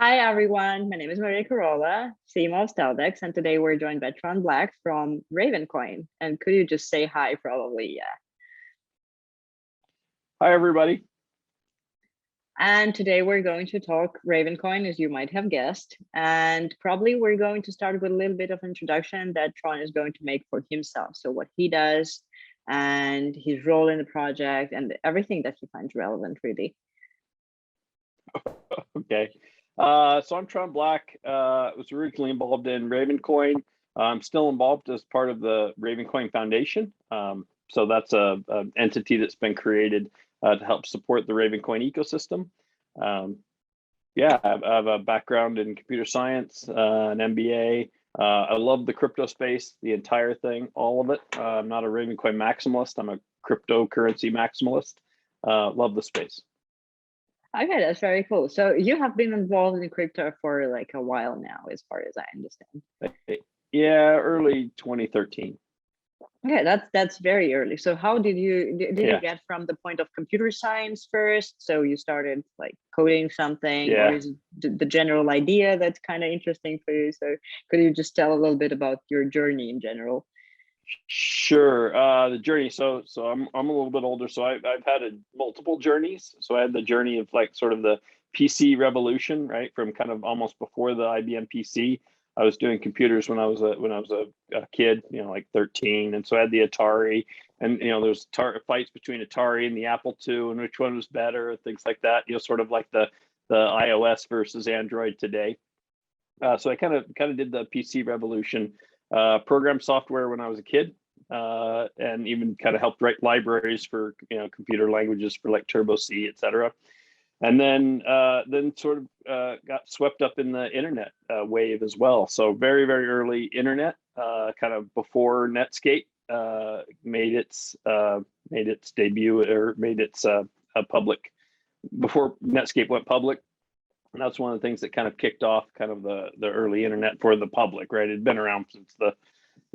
Hi everyone, my name is Maria Carola, CMO of StealthEX, and today we're joined by Tron Black from Ravencoin. And could you just say hi, probably? Yeah. Hi, everybody. And today we're going to talk Ravencoin, as you might have guessed. And probably we're going to start with a little bit of introduction that Tron is going to make for himself. So what he does and his role in the project and everything that he finds relevant, really. Okay. So I'm Tron Black. Was originally involved in Ravencoin. I'm still involved as part of the Ravencoin Foundation. So that's an entity that's been created to help support the Ravencoin ecosystem. Yeah, I have a background in computer science, an MBA. I love the crypto space, the entire thing, all of it. I'm not a Ravencoin maximalist. I'm a cryptocurrency maximalist. Love the space. Okay, that's very cool. So you have been involved in crypto for like a while now, as far as I understand. Yeah, early 2013. Okay, that's very early. So how did you Yeah. get from the point of computer science first? So you started like coding something, Yeah. or is it the general idea that's kind of interesting for you? So could you just tell a little bit about your journey in general? Sure. The journey. So I'm a little bit older, so I've had multiple journeys. So I had the journey of like sort of the PC revolution, right? From kind of almost before the IBM PC. I was doing computers when I was a kid, like 13, and so I had the Atari, and there's fights between Atari and the Apple II, and which one was better, things like that. Sort of like the iOS versus Android today. So I kind of did the PC revolution. Programmed software when I was a kid, and even kind of helped write libraries for computer languages for like Turbo C, etc. And then sort of got swept up in the internet wave as well. So very, very early internet, kind of before Netscape made its debut, or made its public, before Netscape went public. And that's one of the things that kind of kicked off kind of the early internet for the public, right? It had been around since the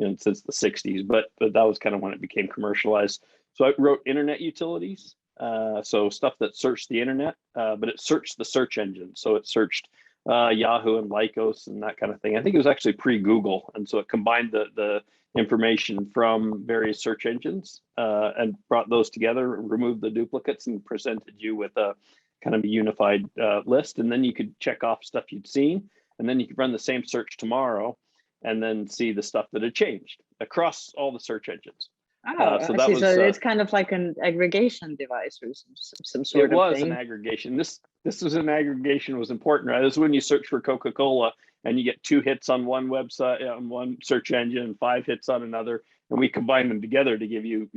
60s, but that was kind of when it became commercialized. So I wrote internet utilities, so stuff that searched the internet, but it searched the search engine. So it searched Yahoo and Lycos and that kind of thing. I think it was actually pre-Google, and so it combined the information from various search engines and brought those together, removed the duplicates, and presented you with a kind of a unified list. And then you could check off stuff you'd seen, and then you could run the same search tomorrow and then see the stuff that had changed across all the search engines. Oh, so I that see. was, So it's kind of like an aggregation device or some sort of thing. It was an aggregation. This was an aggregation, was important, right? This is when you search for Coca-Cola and you get 2 hits on one website, on one search engine, and 5 hits on another. And we combined them together to give you,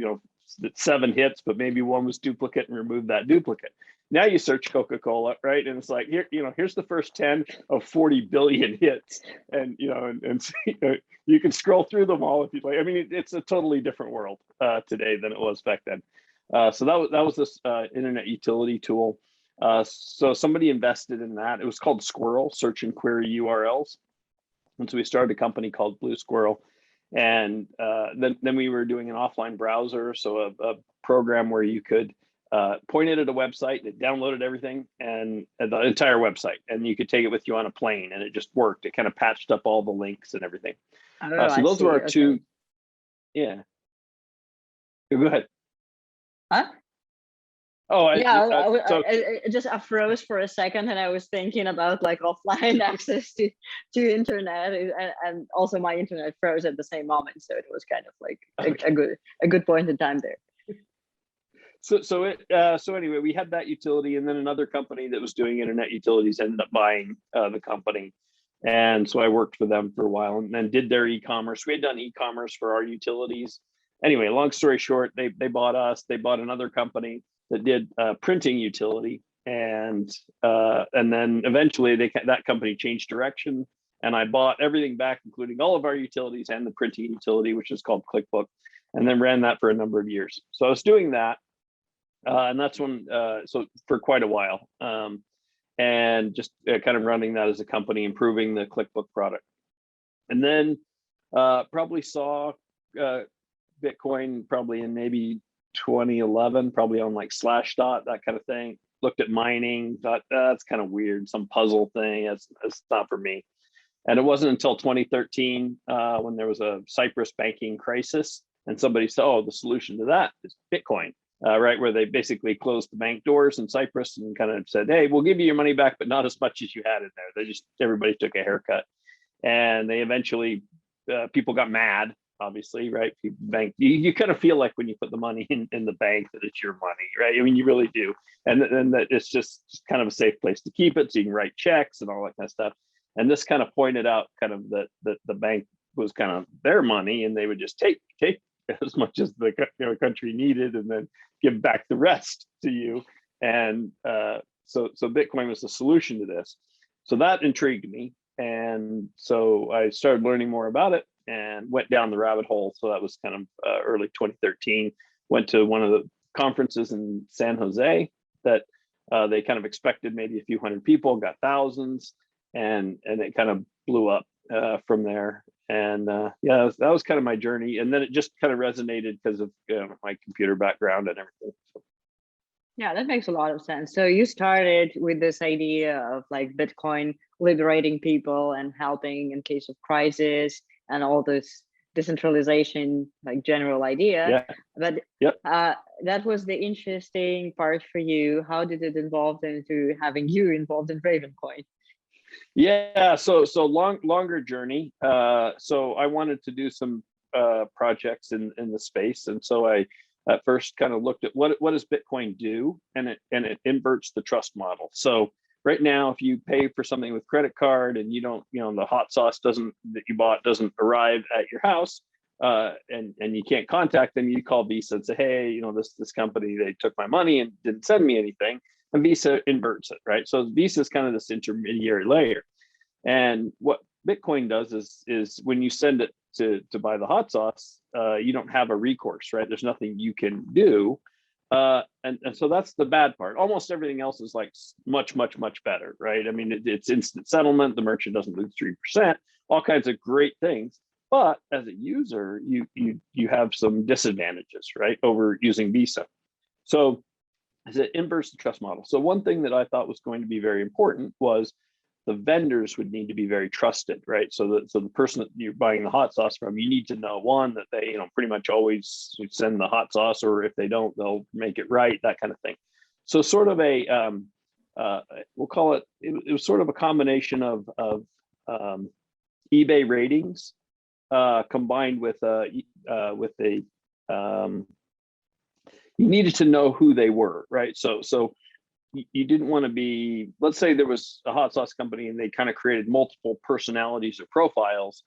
7 hits, but maybe one was duplicate and remove that duplicate. Now you search Coca-Cola, right? And it's like, here's the first 10 of 40 billion hits. And, you can scroll through them all if you'd like. I mean, it's a totally different world today than it was back then. So that was this internet utility tool. So somebody invested in that. It was called Squirrel, search and query URLs. And so we started a company called Blue Squirrel. And then we were doing an offline browser, so a program where you could point it at a website, it downloaded everything, and the entire website, and you could take it with you on a plane, and it just worked. It kind of patched up all the links and everything. So those were our two. Yeah. Go ahead. Huh? Oh, I just froze for a second, and I was thinking about like offline access to internet, and also my internet froze at the same moment, so it was kind of like a good point in time there. So anyway, we had that utility, and then another company that was doing internet utilities ended up buying the company, and so I worked for them for a while, and then did their e-commerce. We had done e-commerce for our utilities. Anyway, long story short, they bought us. They bought another company that did printing utility, and then eventually that company changed direction, and I bought everything back, including all of our utilities and the printing utility, which is called ClickBook, and then ran that for a number of years. So I was doing that, and that's when so for quite a while, and just kind of running that as a company, improving the ClickBook product, and then probably saw Bitcoin probably in maybe 2011, probably on like Slashdot, that kind of thing. looked at mining, thought that's kind of weird, some puzzle thing. That's not for me. And it wasn't until 2013 when there was a Cyprus banking crisis, and somebody said, "Oh, the solution to that is Bitcoin." Right, where they basically closed the bank doors in Cyprus and kind of said, "Hey, we'll give you your money back, but not as much as you had in there." Everybody took a haircut, and they eventually people got mad. Obviously, right? You kind of feel like when you put the money in the bank that it's your money, right? I mean, you really do, and that it's just kind of a safe place to keep it, so you can write checks and all that kind of stuff. And this kind of pointed out kind of that the bank was kind of their money, and they would just take as much as the country needed, and then give back the rest to you. And so Bitcoin was the solution to this. So that intrigued me, and so I started learning more about it and went down the rabbit hole. So that was kind of early 2013. Went to one of the conferences in San Jose that they kind of expected maybe a few hundred people, got thousands, and it kind of blew up from there. And yeah, that was kind of my journey. And then it just kind of resonated because of my computer background and everything. So. Yeah, that makes a lot of sense. So you started with this idea of like Bitcoin liberating people and helping in case of crisis and all this decentralization, like general idea. Yeah. But yep. That was the interesting part for you. How did it evolve into having you involved in Ravencoin? Yeah, so longer journey. So I wanted to do some projects in the space, and so I at first kind of looked at what does Bitcoin do, and it inverts the trust model. So right now, if you pay for something with credit card and you don't, the hot sauce that you bought doesn't arrive at your house, and you can't contact them, you call Visa and say, "Hey, this company, they took my money and didn't send me anything." And Visa inverts it, right? So Visa is kind of this intermediary layer. And what Bitcoin does is when you send it to buy the hot sauce, you don't have a recourse, right? There's nothing you can do. And so that's the bad part. Almost everything else is like much, much, much better, right? I mean, it's instant settlement. The merchant doesn't lose 3%, all kinds of great things. But as a user, you have some disadvantages, right, over using Visa. So is it inverse the trust model. So one thing that I thought was going to be very important was the vendors would need to be very trusted, right? So the person that you're buying the hot sauce from, you need to know, one, that they pretty much always send the hot sauce, or if they don't, they'll make it right, that kind of thing. So sort of a we'll call it was sort of a combination of eBay ratings combined with you needed to know who they were, right? So you didn't want to be, let's say there was a hot sauce company and they kind of created multiple personalities or profiles,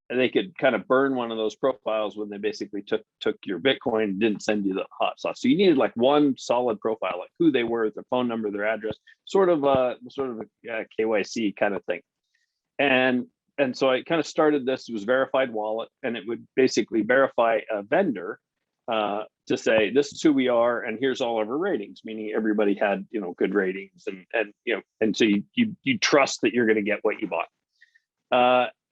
and they could kind of burn one of those profiles when they basically took your Bitcoin and didn't send you the hot sauce. So you needed like one solid profile, like who they were, their phone number, their address, sort of a KYC kind of thing. And so I kind of started this. It was verified wallet, and it would basically verify a vendor to say, this is who we are, and here's all of our ratings, meaning everybody had good ratings, and so you trust that you're going to get what you bought.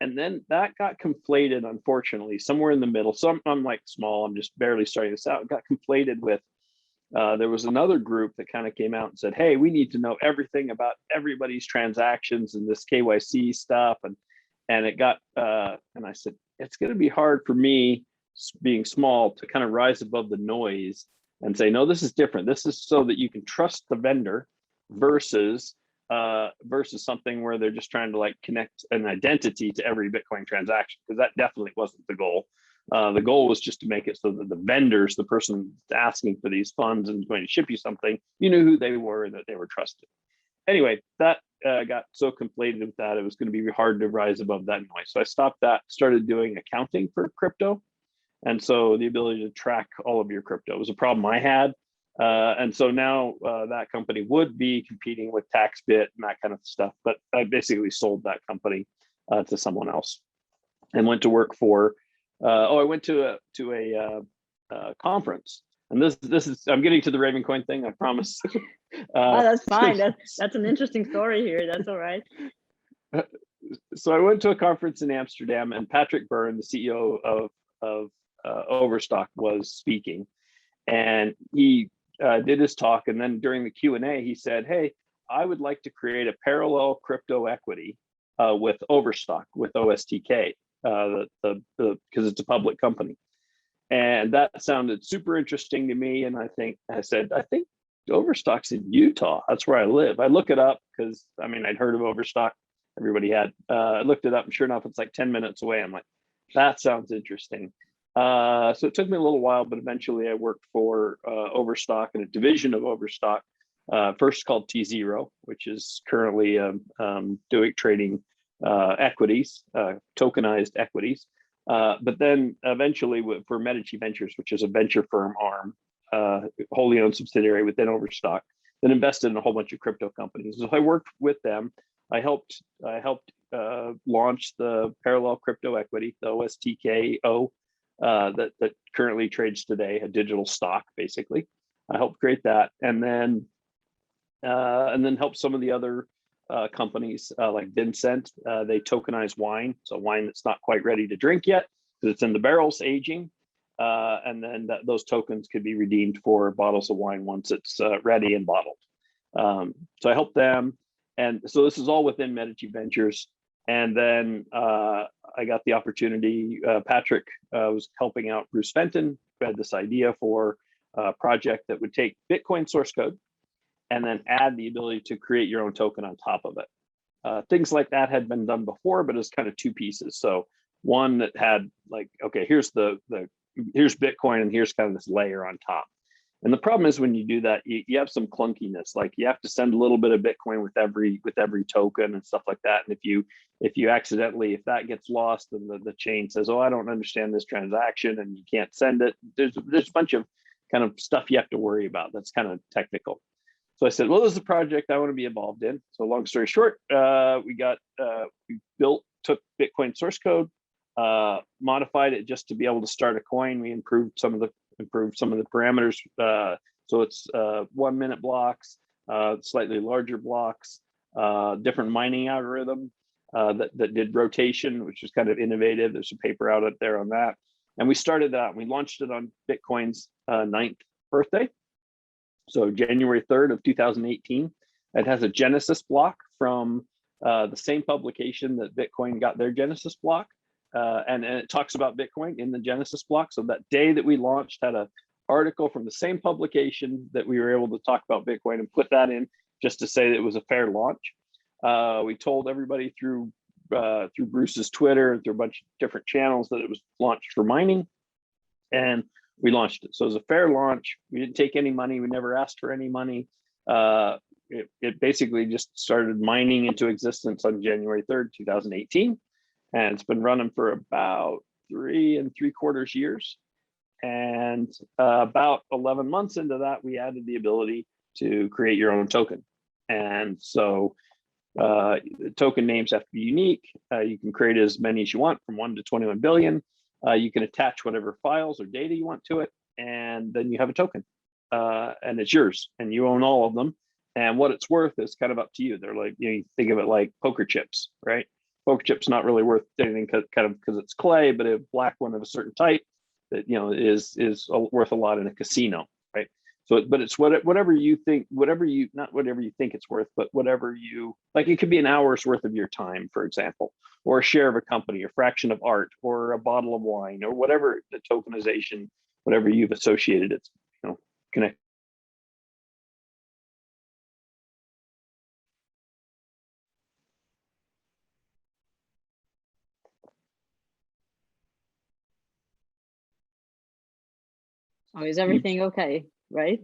And then that got conflated, unfortunately, somewhere in the middle. So I'm like small, I'm just barely starting this out. It got conflated with there was another group that kind of came out and said, "Hey, we need to know everything about everybody's transactions and this KYC stuff," and it got and I said, it's going to be hard for me, being small, to kind of rise above the noise and say, no, this is different. This is so that you can trust the vendor versus something where they're just trying to like connect an identity to every Bitcoin transaction, because that definitely wasn't the goal. The goal was just to make it so that the vendors, the person asking for these funds and going to ship you something, you knew who they were and that they were trusted. Anyway, that got so conflated with that, it was going to be hard to rise above that noise. So I stopped that, started doing accounting for crypto. And so the ability to track all of your crypto was a problem I had. And so now that company would be competing with TaxBit and that kind of stuff. But I basically sold that company to someone else and went to work for, I went to a conference. And this is, I'm getting to the Ravencoin thing, I promise. Oh, that's fine. That's an interesting story here. That's all right. So I went to a conference in Amsterdam, and Patrick Byrne, the CEO of Overstock, was speaking, and he did his talk, and then during the Q&A, he said, "Hey, I would like to create a parallel crypto equity with Overstock, with OSTK, because it's a public company." And that sounded super interesting to me. And I said, I think Overstock's in Utah. That's where I live. I look it up because I'd heard of Overstock. Everybody had. I looked it up, and sure enough, it's like 10 minutes away. I'm like, that sounds interesting. So it took me a little while, but eventually I worked for Overstock and a division of Overstock, first called T0, which is currently doing trading equities, tokenized equities. But then eventually for Medici Ventures, which is a venture firm arm, wholly owned subsidiary within Overstock, then invested in a whole bunch of crypto companies. So I worked with them. I helped launch the parallel crypto equity, the OSTKO, that currently trades today, a digital stock, basically. I helped create that, and then helped some of the other companies like Vincent. They tokenize wine, so wine that's not quite ready to drink yet because it's in the barrels aging, and then those tokens could be redeemed for bottles of wine once it's ready and bottled. So I helped them, and so this is all within Medici Ventures. And then I got the opportunity. Patrick was helping out Bruce Fenton, who had this idea for a project that would take Bitcoin source code and then add the ability to create your own token on top of it. Things like that had been done before, but it's kind of two pieces. So one that had like, okay, here's here's Bitcoin, and here's kind of this layer on top. And the problem is when you do that, you have some clunkiness. Like you have to send a little bit of Bitcoin with every token and stuff like that. And if you accidentally, if that gets lost, then the chain says, "Oh, I don't understand this transaction," and you can't send it. There's a bunch of kind of stuff you have to worry about. That's kind of technical. So I said, well, this is a project I want to be involved in. So long story short, we took Bitcoin source code, modified it just to be able to start a coin. We improved some of the parameters. So it's 1 minute blocks, slightly larger blocks, different mining algorithm that did rotation, which was kind of innovative. There's a paper out there on that. And we started that. We launched it on Bitcoin's 9th birthday. So January 3rd of 2018. It has a Genesis block from the same publication that Bitcoin got their Genesis block. And it talks about Bitcoin in the Genesis block. So that day that we launched had an article from the same publication that we were able to talk about Bitcoin and put that in just to say that it was a fair launch. We told everybody through Bruce's Twitter and through a bunch of different channels that it was launched for mining, and we launched it. So it was a fair launch. We didn't take any money. We never asked for any money. It basically just started mining into existence on January 3rd, 2018. And it's been running for about 3 3/4 years. And about 11 months into that, we added the ability to create your own token. And so token names have to be unique. You can create as many as you want, from 1 to 21 billion. You can attach whatever files or data you want to it, and then you have a token. And it's yours, and you own all of them. And what it's worth is kind of up to you. They're like, you think of it like poker chips, right? Poker chip's not really worth anything because it's clay, but a black one of a certain type that is worth a lot in a casino, right? So, but it's whatever you think it's worth, but whatever you like. It could be an hour's worth of your time, for example, or a share of a company, a fraction of art, or a bottle of wine, or whatever the tokenization, whatever you've associated it, connect. Oh, is everything okay? Right?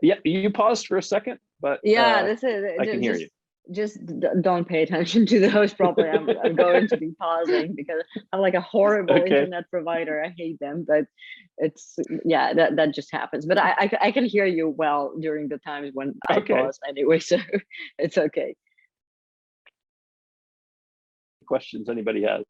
Yeah, you paused for a second, but yeah, this is. I can hear you. Just don't pay attention to the host properly. I'm going to be pausing because I'm like a horrible internet provider. I hate them, but it's that just happens. But I can hear you well during the times when I pause anyway, so it's okay. Questions anybody has?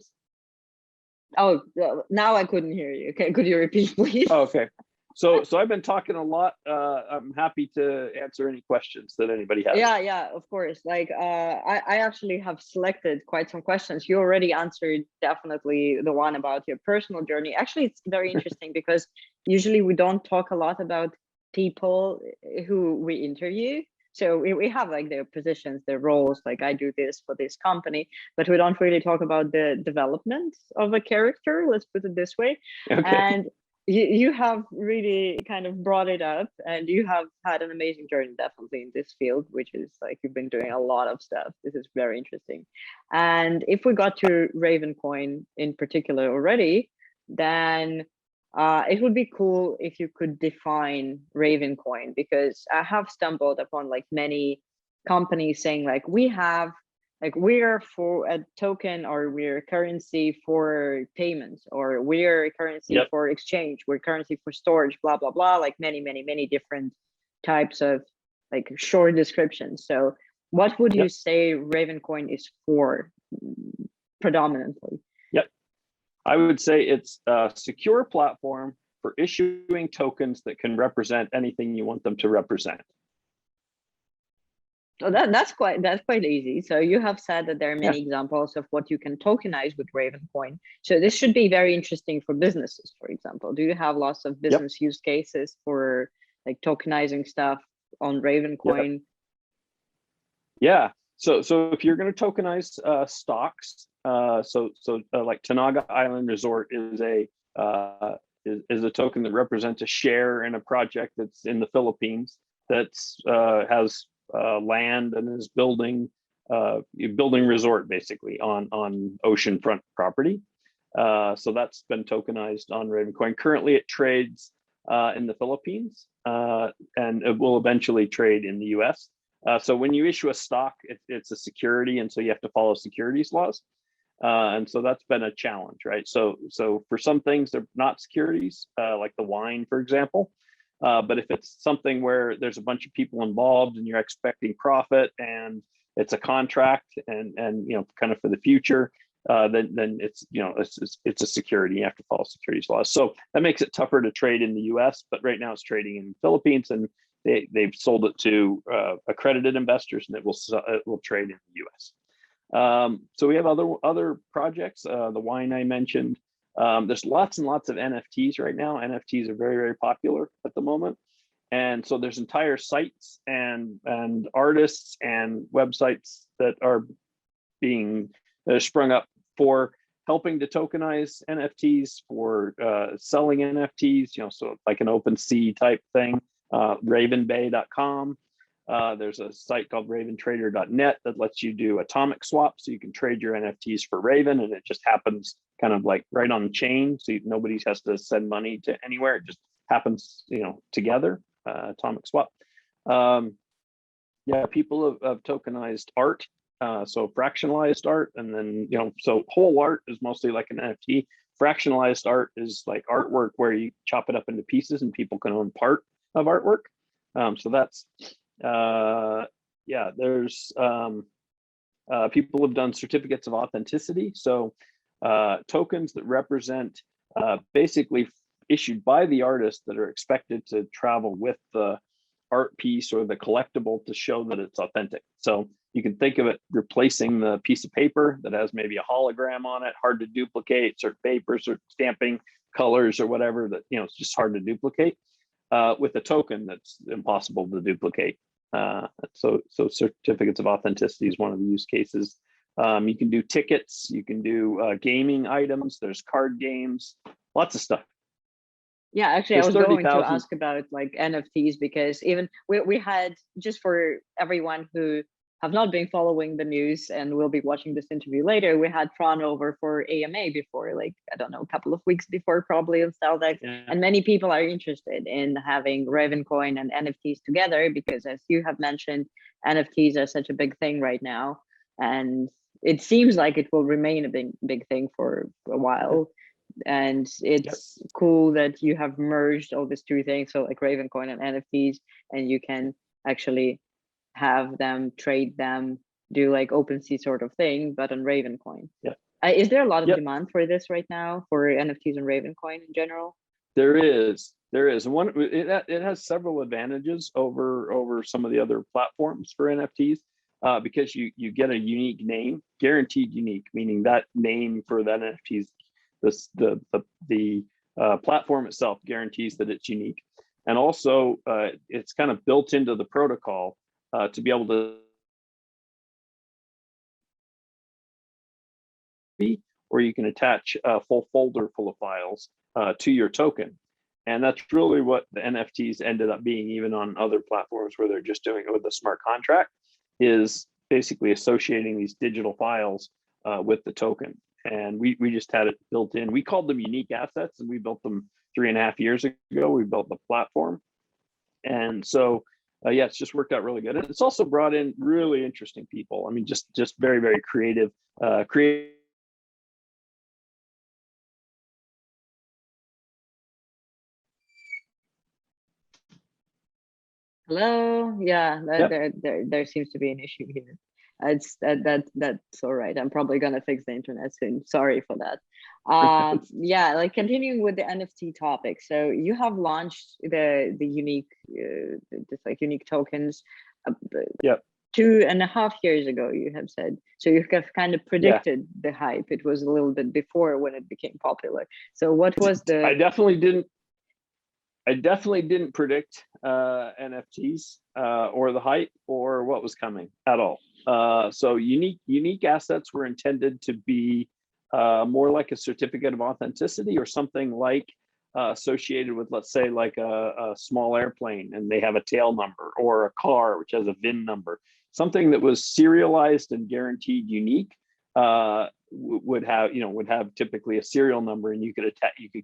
Oh, now I couldn't hear you. Okay, could you repeat, please? Oh, okay. So I've been talking a lot. I'm happy to answer any questions that anybody has. Yeah, of course. Like I actually have selected quite some questions. You already answered definitely the one about your personal journey. Actually, it's very interesting because usually we don't talk a lot about people who we interview. So we have like their positions, their roles, like I do this for this company, but we don't really talk about the development of a character, let's put it this way. Okay. And you have really kind of brought it up, and you have had an amazing journey definitely in this field, which is like you've been doing a lot of stuff. This is very interesting. And if we got to Ravencoin in particular already, then it would be cool if you could define Ravencoin, because I have stumbled upon like many companies saying like we're for a token, or we're a currency for payments, or we're a currency for exchange, we're currency for storage, blah blah blah, like many different types of like short descriptions. So what would you say Ravencoin is for predominantly? I would say it's a secure platform for issuing tokens that can represent anything you want them to represent. So that's quite easy. So you have said that there are many examples of what you can tokenize with Ravencoin. So this should be very interesting for businesses, for example. Do you have lots of business use cases for like tokenizing stuff on Ravencoin? Yeah. So if you're going to tokenize stocks, like Tanaga Island Resort is a token that represents a share in a project that's in the Philippines that's has land and is building resort basically on oceanfront property. So that's been tokenized on Ravencoin. Currently, it trades in the Philippines, and it will eventually trade in the U.S. So when you issue a stock, it's a security, and so you have to follow securities laws. And so that's been a challenge, right? So for some things, they're not securities, like the wine, for example. But if it's something where there's a bunch of people involved and you're expecting profit and it's a contract and kind of for the future, then it's a security. You have to follow securities laws. So that makes it tougher to trade in the U.S. But right now it's trading in the Philippines, and they've sold it to accredited investors, and it will trade in the U.S. So we have other projects. The wine I mentioned. There's lots and lots of NFTs right now. NFTs are very, very popular at the moment. And so there's entire sites and artists and websites that are being sprung up for helping to tokenize NFTs, for selling NFTs, so like an OpenSea type thing, ravenbay.com. There's a site called raventrader.net that lets you do atomic swap, so you can trade your NFTs for Raven, and it just happens kind of like right on the chain, so nobody has to send money to anywhere. It just happens, together. Atomic swap. People have tokenized art, so fractionalized art, and then so whole art is mostly like an NFT. Fractionalized art is like artwork where you chop it up into pieces and people can own part of artwork. So that's there's people have done certificates of authenticity, so tokens that represent basically issued by the artist that are expected to travel with the art piece or the collectible to show that it's authentic. So you can think of it replacing the piece of paper that has maybe a hologram on it, hard to duplicate, certain papers or stamping colors or whatever that it's just hard to duplicate, with a token that's impossible to duplicate. So certificates of authenticity is one of the use cases. You can do tickets, you can do gaming items, there's card games, lots of stuff. Yeah, actually, I was going to ask about like NFTs, because even we had, just for everyone who have not been following the news and will be watching this interview later, we had Tron over for AMA before, like, I don't know, a couple of weeks before, probably, on StealthEX. And many people are interested in having Ravencoin and NFTs together, because as you have mentioned, NFTs are such a big thing right now. And it seems like it will remain a big thing for a while. And it's cool that you have merged all these two things, so like Ravencoin and NFTs, and you can actually have them, trade them, do like OpenSea sort of thing, but on Ravencoin. Is there a lot of demand for this right now, for NFTs and Ravencoin in general? There is. One, it has several advantages over some of the other platforms for NFTs, because you get a unique name, guaranteed unique, meaning that name for that NFTs. The platform itself guarantees that it's unique. And also, it's kind of built into the protocol to be able to or you can attach a full folder full of files to your token. And that's really what the NFTs ended up being, even on other platforms where they're just doing it with a smart contract, is basically associating these digital files with the token. And we just had it built in. We called them unique assets, and we built them 3.5 years ago. We built the platform. And so, yeah, it's just worked out really good. And it's also brought in really interesting people. I mean, just very, very creative, Hello. Yeah, Yep. there seems to be an issue here. That's all right. I'm probably gonna fix the internet soon. Sorry for that. Yeah, like continuing with the NFT topic. So you have launched the unique, this like unique tokens. Yep. 2.5 years ago, you have said. So you have kind of Yeah. predicted the hype. It was a little bit before when it became popular. So what was the? I definitely didn't predict NFTs or the hype or what was coming at all. So unique assets were intended to be more like a certificate of authenticity or something like associated with, let's say, like a small airplane and they have a tail number, or a car which has a VIN number. Something that was serialized and guaranteed unique would have typically a serial number, and you could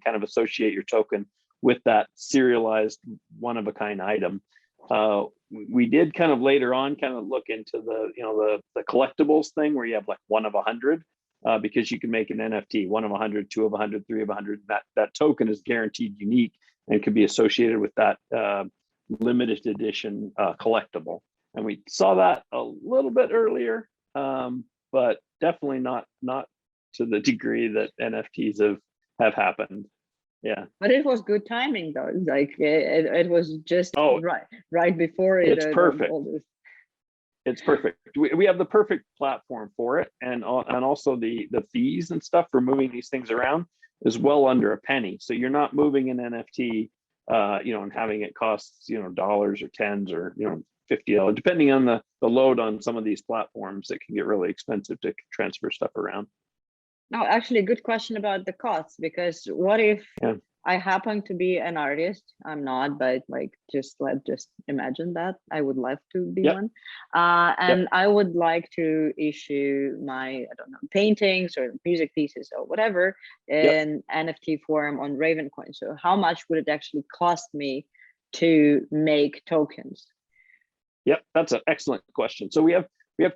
kind of associate your token with that serialized one-of-a-kind item. We did kind of later on kind of look into the collectibles thing, where you have like 1 of 100, because you can make an NFT 1 of 100, 2 of 100, 3 of 100. That token is guaranteed unique and can be associated with that limited edition collectible. And we saw that a little bit earlier, but definitely not to the degree that NFTs have happened. Yeah, but it was good timing though. Like it was just right before it. It's perfect. All this. It's perfect. We have the perfect platform for it, and also the fees and stuff for moving these things around is well under a penny. So you're not moving an NFT, and having it costs dollars or tens or $50, depending on the load on some of these platforms. It can get really expensive to transfer stuff around. No, actually, good question about the costs, because what if I happen to be an artist? I'm not, but like just imagine that I would love to be one, and I would like to issue my, I don't know, paintings or music pieces or whatever in NFT form on Ravencoin. So how much would it actually cost me to make tokens? Yep, that's an excellent question. So we have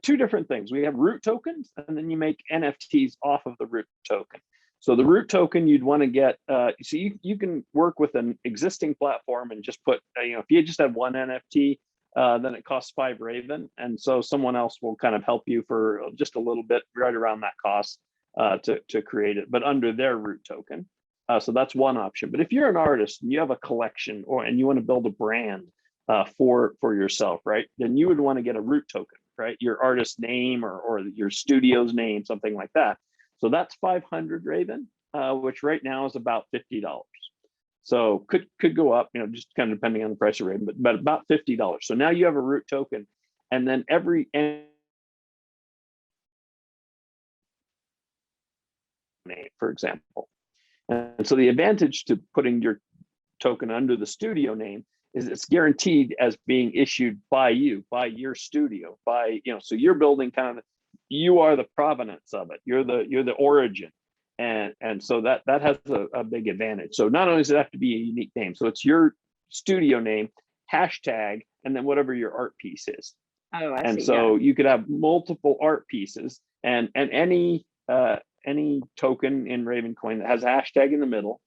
2 different things. We have root tokens, and then you make NFTs off of the root token. So the root token, you'd want to get, so you can work with an existing platform and just put, if you just have one NFT, then it costs 5 Raven. And so someone else will kind of help you for just a little bit, right around that cost to create it, but under their root token. So that's one option. But if you're an artist and you have a collection, and you want to build a brand for yourself, right, then you would want to get a root token, right? Your artist name or your studio's name, something like that. So that's 500 Raven, which right now is about $50. So could go up, just kind of depending on the price of Raven, but about $50. So now you have a root token, and then every name, for example. And so the advantage to putting your token under the studio name is it's guaranteed as being issued by you, by your studio, so you're building kind of, you are the provenance of it. You're the origin. And so that has a big advantage. So not only does it have to be a unique name, so it's your studio name, hashtag, and then whatever your art piece is. Oh, I and see, so you could have multiple art pieces, and any token in Ravencoin that has a hashtag in the middle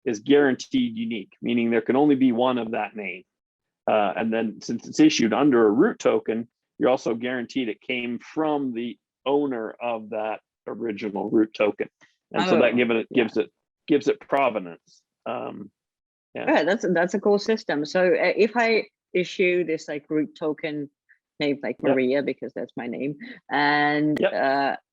is guaranteed unique, meaning there can only be one of that name. And then since it's issued under a root token, you're also guaranteed it came from the owner of that original root token. And so that gives it provenance. Yeah, that's a cool system. So if I issue this like root token named like Maria, because that's my name, and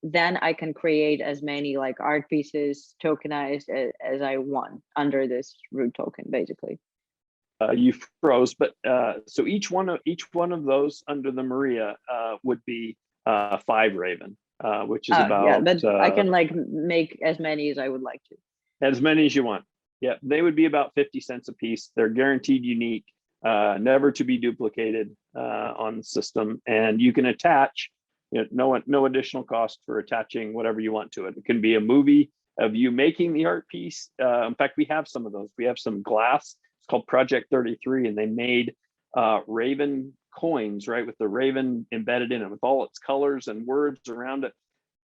then I can create as many like art pieces tokenized as I want under this root token, basically. You froze, but so each one of those under the Maria would be 5 Raven, which is Yeah, about but I can like make as many as I would like to. as many as you want. Yeah, they would be about 50 cents a piece. They're guaranteed unique, never to be duplicated on the system, and you can attach. No additional cost for attaching whatever you want to it. It can be a movie of you making the art piece. In fact, we have some of those. We have some glass. It's called Project 33, and they made Raven coins, right, with the Raven embedded in it, with all its colors and words around it.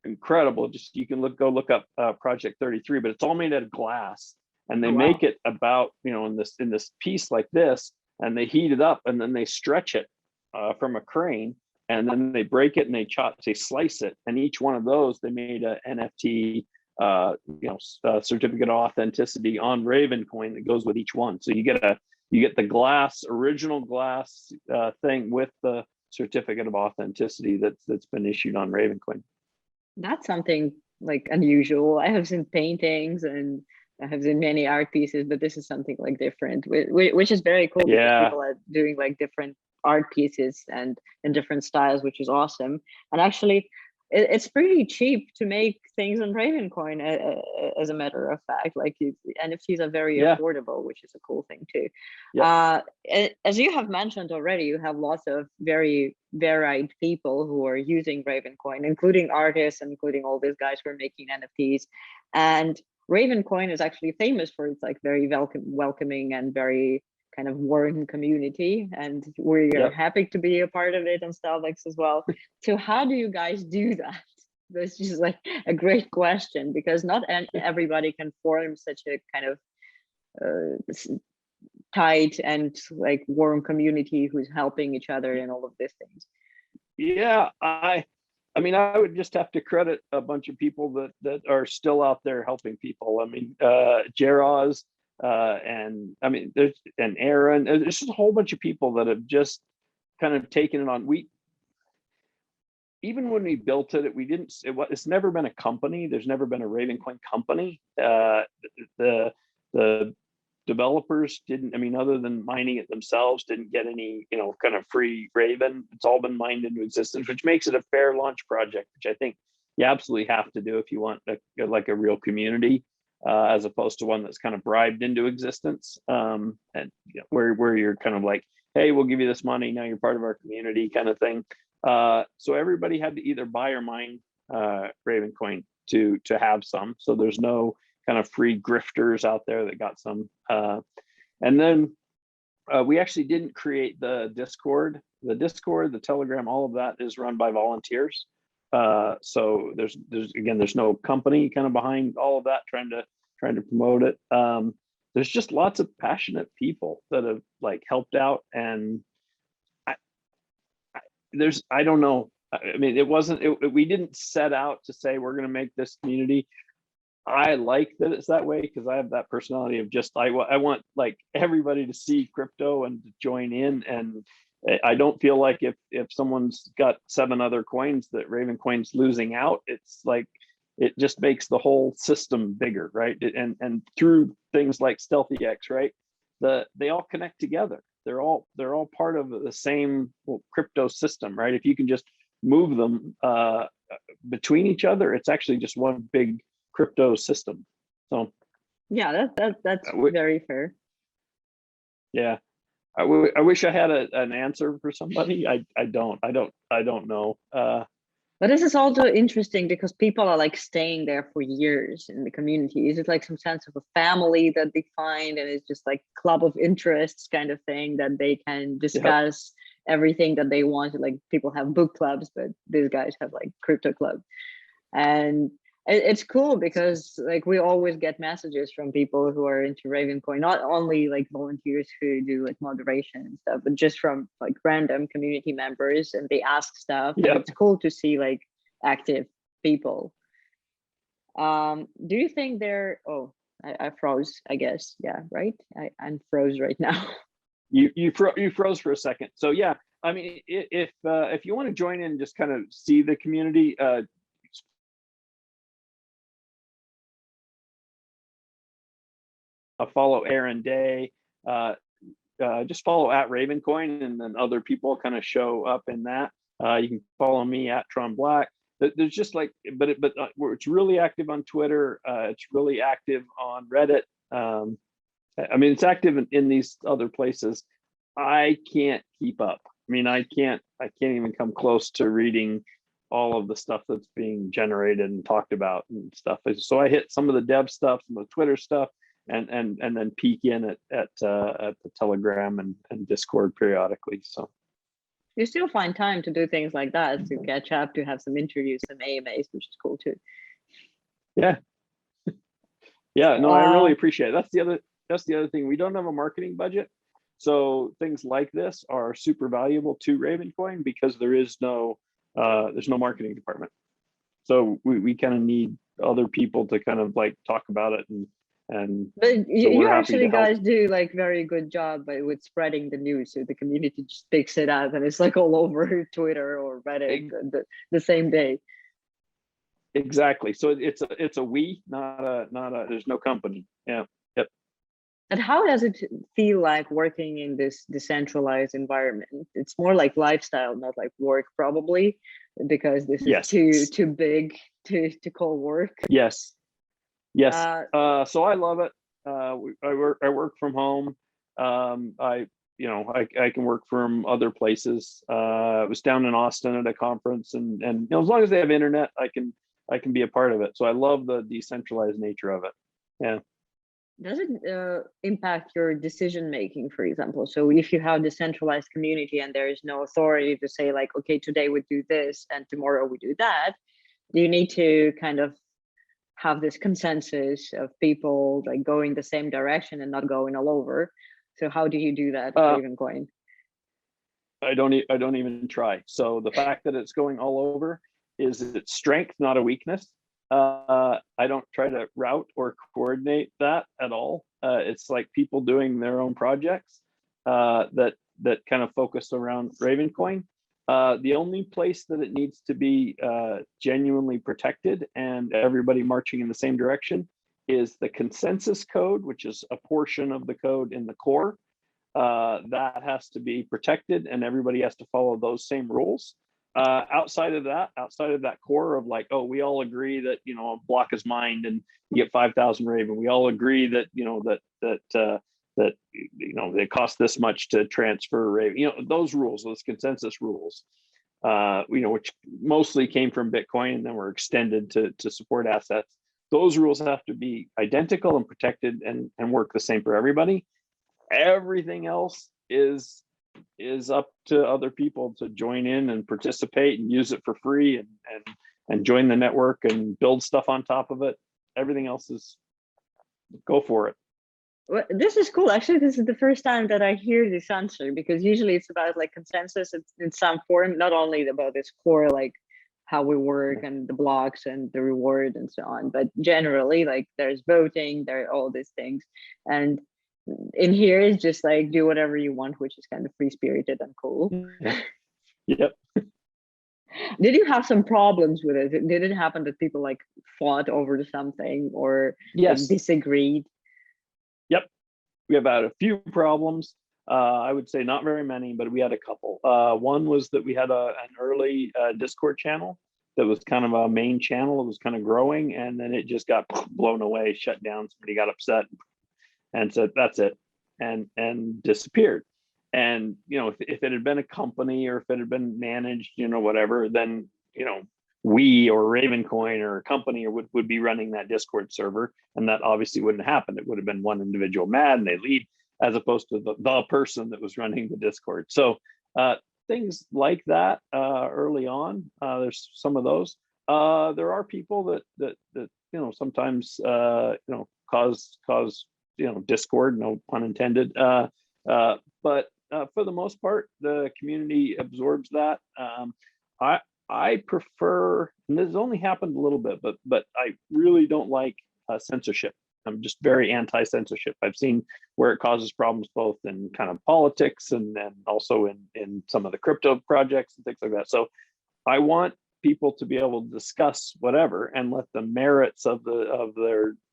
Incredible. Just you can go look up Project 33, but it's all made out of glass, and they make it about in this piece like this, and they heat it up, and then they stretch it from a crane, and then they break it and they slice it, and each one of those they made a NFT certificate of authenticity on Ravencoin that goes with each one. So you get the original glass thing with the certificate of authenticity that's been issued on Ravencoin. That's something like unusual. I have seen paintings and I have seen many art pieces, but this is something like different, which is very cool because people are doing like different art pieces and in different styles, which is awesome. And actually, it's pretty cheap to make things on Ravencoin, as a matter of fact. Like NFTs are very affordable, which is a cool thing too. As you have mentioned already, you have lots of very varied people who are using Ravencoin, including artists and including all these guys who are making NFTs. And Ravencoin is actually famous for its like very welcoming and very kind of warm community, and we're happy to be a part of it on StealthEX as well. So how do you guys do that? That's just like a great question, because not everybody can form such a kind of tight and like warm community who's helping each other in all of these things. Yeah, I mean, I would just have to credit a bunch of people that are still out there helping people. I mean, Jaroz, and I mean, and Aaron, there's just a whole bunch of people that have just kind of taken it on. Even when we built it, it's never been a company. There's never been a Ravencoin company. The developers didn't, I mean, other than mining it themselves, didn't get any, kind of free Raven. It's all been mined into existence, which makes it a fair launch project, which I think you absolutely have to do if you want like a real community, as opposed to one that's kind of bribed into existence, and where you're kind of like, hey, we'll give you this money, now you're part of our community kind of thing. So everybody had to either buy or mine Ravencoin to have some. So there's no kind of free grifters out there that got some. And then we actually didn't create the Discord. The Discord, the Telegram, all of that is run by volunteers. So there's no company kind of behind all of that trying to promote it. There's just lots of passionate people that have like helped out, and I don't know. I mean, we didn't set out to say we're going to make this community. I like that it's that way because I have that personality of just I want like everybody to see crypto and to join in, and I don't feel like if someone's got 7 other coins that Ravencoin's losing out, it's like it just makes the whole system bigger, right? And through things like StealthEX, right? They all connect together. They're all part of the same crypto system, right? If you can just move them between each other, it's actually just one big crypto system. So yeah, that's very fair. Yeah, I wish I had an answer for somebody. I don't know. But this is also interesting because people are like staying there for years in the community. Is it like some sense of a family that they find, and it's just like club of interests kind of thing that they can discuss everything that they want? Like people have book clubs, but these guys have like crypto club. And it's cool because like we always get messages from people who are into Ravencoin, not only like volunteers who do like moderation and stuff, but just from like random community members, and they ask stuff. And it's cool to see like active people. Do you think I froze, I guess. Yeah, right. I'm froze right now. You froze for a second. So yeah, I mean, if you want to join in and just kind of see the community, follow Aaron Day. just follow at Ravencoin, and then other people kind of show up in that. You can follow me at Tron Black. There's just like, but it's really active on Twitter. It's really active on Reddit. I mean, it's active in these other places. I can't keep up. I mean, I can't even come close to reading all of the stuff that's being generated and talked about and stuff. So I hit some of the dev stuff, some of the Twitter stuff, and then peek in at the Telegram and Discord periodically. So you still find time to do things like that, to catch up, to have some interviews, some AMAs, which is cool too. Yeah. Yeah, no, I really appreciate it. That's the other thing. We don't have a marketing budget. So things like this are super valuable to Ravencoin because there's no marketing department. So we kind of need other people to kind of like talk about it and but so you actually guys do like very good job with spreading the news, so the community just picks it up and it's like all over Twitter or Reddit the same day. Exactly. So it's a we, not a there's no company. Yeah. Yep. And how does it feel like working in this decentralized environment? It's more like lifestyle, not like work, probably, because this is too big to call work. Yes. So I love it. I work from home. I can work from other places. I was down in Austin at a conference, and as long as they have internet, I can be a part of it. So I love the decentralized nature of it. Yeah. Does it impact your decision making, for example? So if you have decentralized community and there is no authority to say like, okay, today we do this and tomorrow we do that, do you need to kind of have this consensus of people like going the same direction and not going all over? So how do you do that, Ravencoin? I don't even try. So the fact that it's going all over is its strength, not a weakness. I don't try to route or coordinate that at all. It's like people doing their own projects that kind of focus around Ravencoin. The only place that it needs to be genuinely protected and everybody marching in the same direction is the consensus code, which is a portion of the code in the core. That has to be protected and everybody has to follow those same rules. Outside of that core of like, oh, we all agree that, a block is mined and you get 5,000 Raven. We all agree that, that it costs this much to transfer Raven. Those rules, those consensus rules, which mostly came from Bitcoin and then were extended to support assets. Those rules have to be identical and protected and work the same for everybody. Everything else is up to other people to join in and participate and use it for free and join the network and build stuff on top of it. Everything else is go for it. Well, this is cool. Actually, this is the first time that I hear this answer, because usually it's about like consensus in some form, not only about this core, like how we work and the blocks and the reward and so on, but generally like there's voting, there are all these things. And in here is just like do whatever you want, which is kind of free spirited and cool. Yep. Did you have some problems with it? Did it happen that people like fought over something or yes, like, disagreed? Yep. We have had a few problems. I would say not very many, but we had a couple. One was that we had an early Discord channel that was kind of a main channel. It was kind of growing, and then it just got blown away, shut down. Somebody got upset and said, that's it, and disappeared. And, if it had been a company or if it had been managed, whatever, then, we or Ravencoin or a company would be running that Discord server. And that obviously wouldn't happen. It would have been one individual mad and they leave, as opposed to the person that was running the Discord. So things like that early on, there's some of those. There are people that sometimes, cause discord, no pun intended. But for the most part, the community absorbs that. I prefer, and this has only happened a little bit, but I really don't like censorship. I'm just very anti-censorship. I've seen where it causes problems both in kind of politics and also in some of the crypto projects and things like that. So I want people to be able to discuss whatever and let the merits of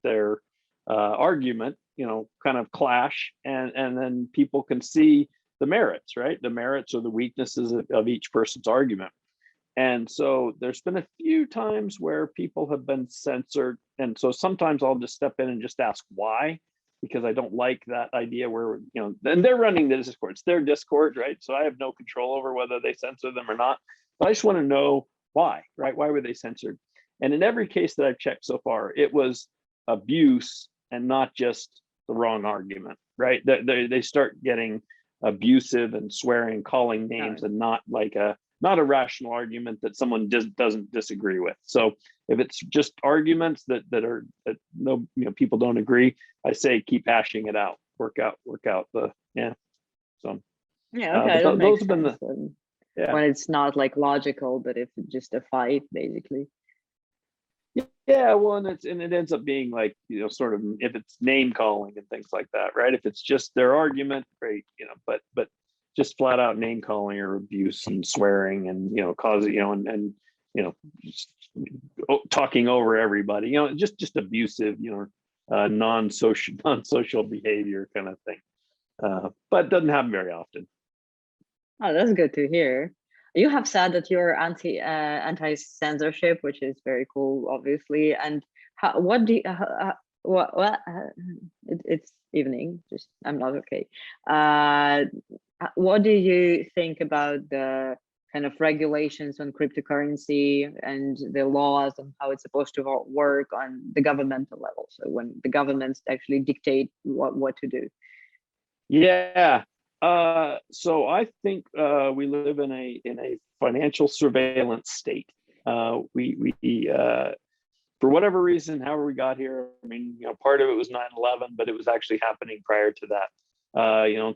their argument kind of clash, and then people can see the merits, right? The merits or the weaknesses of each person's argument. And so there's been a few times where people have been censored. And so sometimes I'll just step in and just ask why, because I don't like that idea where, and they're running the Discord, it's their Discord, right? So I have no control over whether they censor them or not. But I just want to know why, right? Why were they censored? And in every case that I've checked so far, it was abuse and not just the wrong argument, right? They start getting abusive and swearing, calling names, and not a rational argument that someone just doesn't disagree with. So if it's just arguments that no people don't agree, I say keep hashing it out, work out the So yeah, okay, that those makes have been sense. When it's not like logical, but if it's just a fight, basically. Yeah, well, and it ends up being like, sort of, if it's name calling and things like that, right? If it's just their argument, great, but just flat out name calling or abuse and swearing and causing, and just talking over everybody, just abusive, non-social behavior kind of thing. But it doesn't happen very often. Oh, that's good to hear. You have said that you're anti-censorship, which is very cool, obviously. And what do you, it's evening, just I'm not okay. What do you think about the kind of regulations on cryptocurrency and the laws and how it's supposed to work on the governmental level? So when the governments actually dictate what to do. Yeah. So I think we live in a financial surveillance state. We for whatever reason, however we got here, I mean, part of it was 9/11, but it was actually happening prior to that.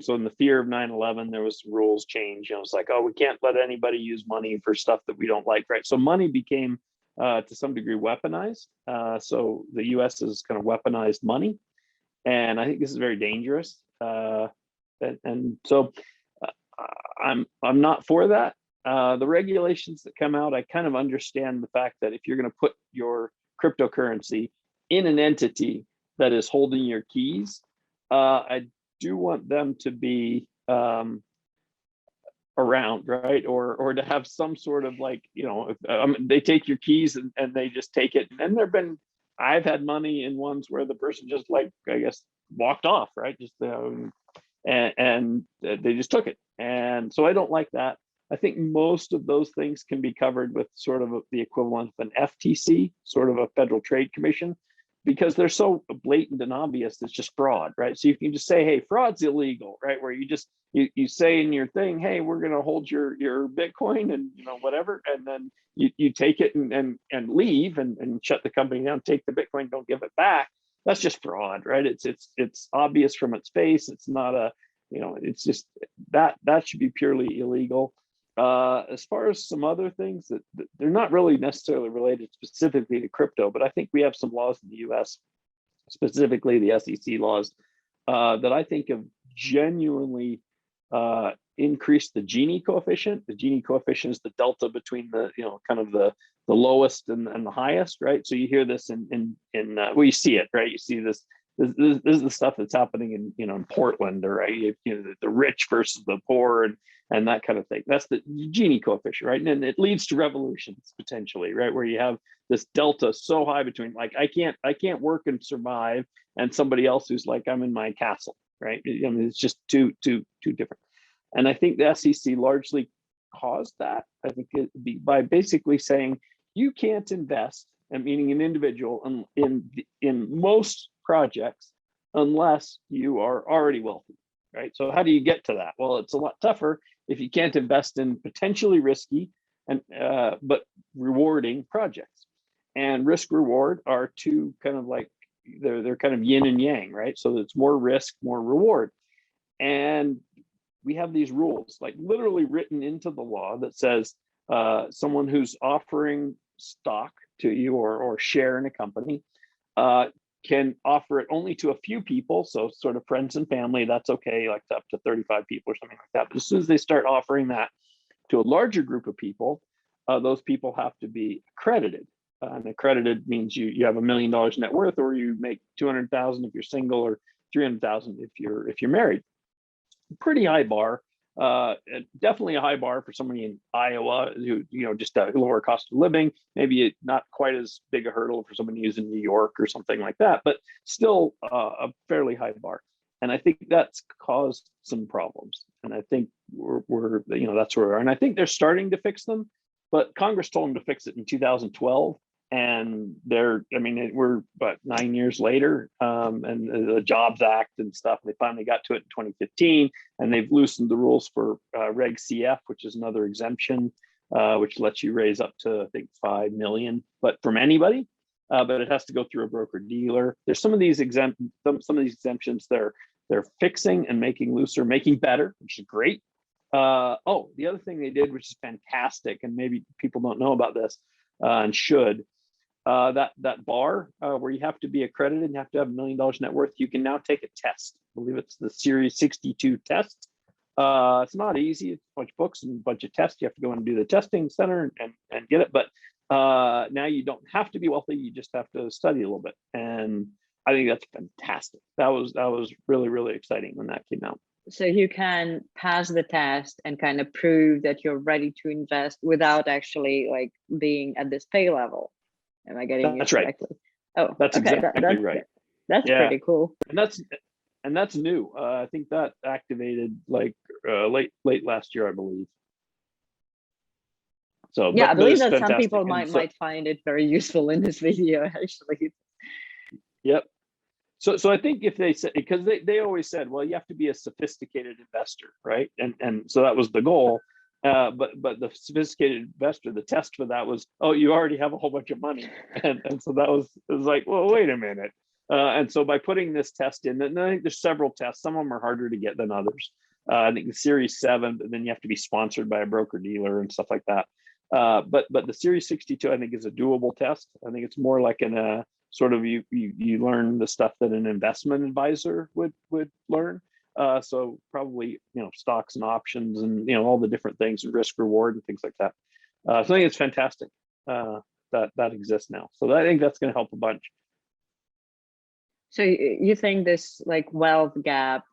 So in the fear of 9/11, there was some rules change. It's like, oh, we can't let anybody use money for stuff that we don't like, right? So money became, to some degree, weaponized. So the U.S. has kind of weaponized money, and I think this is very dangerous. And so I'm not for that. The regulations that come out, I kind of understand the fact that if you're going to put your cryptocurrency in an entity that is holding your keys, I do want them to be around, right? Or to have some sort of like, if, they take your keys and they just take it. And I've had money in ones where the person just like, I guess, walked off, right? Just and they just took it. And so I don't like that. I think most of those things can be covered with sort of the equivalent of an FTC, sort of a Federal Trade Commission, because they're so blatant and obvious. It's just fraud, right? So you can just say, hey, fraud's illegal, right? Where you say in your thing, hey, we're going to hold your Bitcoin and whatever, and then you take it and leave and shut the company down, take the Bitcoin, don't give it back. That's just fraud, right? It's obvious from its face. It's not it's just that should be purely illegal. As far as some other things that they're not really necessarily related specifically to crypto, but I think we have some laws in the US, specifically the SEC laws, that I think have genuinely increased the Gini coefficient. The Gini coefficient is the delta between the, kind of the lowest and the highest, right? So you hear this in well, you see it, right? You see this is the stuff that's happening in Portland, or right, the rich versus the poor and that kind of thing. That's the Gini coefficient, right? And it leads to revolutions potentially, right? Where you have this delta so high between like I can't work and survive, and somebody else who's like I'm in my castle, right? I mean, it's just too different. And I think the SEC largely caused that. I think by basically saying you can't invest, and meaning an individual, in most projects unless you are already wealthy, right? So how do you get to that? Well, it's a lot tougher if you can't invest in potentially risky and but rewarding projects. And risk reward are two kind of like they're kind of yin and yang, right? So it's more risk, more reward. And we have these rules like literally written into the law that says someone who's offering stock to you or share in a company can offer it only to a few people. So sort of friends and family, that's okay, like up to 35 people or something like that. But as soon as they start offering that to a larger group of people, those people have to be accredited. And accredited means you have $1 million net worth, or you make 200,000 if you're single, or 300,000 if you're married. Pretty high bar. Definitely a high bar for somebody in Iowa who, just a lower cost of living. Maybe not quite as big a hurdle for somebody who's in New York or something like that, but still a fairly high bar. And I think that's caused some problems. And I think we're that's where we are. And I think they're starting to fix them, but Congress told them to fix it in 2012. And we're about 9 years later, and the Jobs Act and stuff, they finally got to it in 2015, and they've loosened the rules for Reg CF, which is another exemption, which lets you raise up to, I think, 5 million, but from anybody, but it has to go through a broker dealer. There's some of these some of these exemptions they're fixing and making looser, making better, which is great. The other thing they did, which is fantastic, and maybe people don't know about this, and should, that bar where you have to be accredited and you have to have $1 million net worth, you can now take a test. I believe it's the Series 62 test. It's not easy. It's a bunch of books and a bunch of tests. You have to go and do the testing center and get it. But now you don't have to be wealthy. You just have to study a little bit. And I think that's fantastic. That was really, really exciting when that came out. So you can pass the test and kind of prove that you're ready to invest without actually like being at this pay level. Am I getting it correctly? Right. Oh, that's okay. Exactly right. That's pretty cool. And that's new. I think that activated like late last year, I believe. So yeah, I believe that some people might find it very useful in this video, actually. Yep. So I think if they said, because they always said, well, you have to be a sophisticated investor, right? And so that was the goal. But the sophisticated investor, the test for that was, oh, you already have a whole bunch of money. And so it was like, well, wait a minute. And so by putting this test in, and I think there's several tests, some of them are harder to get than others. I think the Series 7, but then you have to be sponsored by a broker dealer and stuff like that. But the Series 62, I think, is a doable test. I think it's more like an sort of you learn the stuff that an investment advisor would learn. So probably, stocks and options and, all the different things, risk reward and things like that. So I think it's fantastic that exists now. So I think that's going to help a bunch. So you think this like wealth gap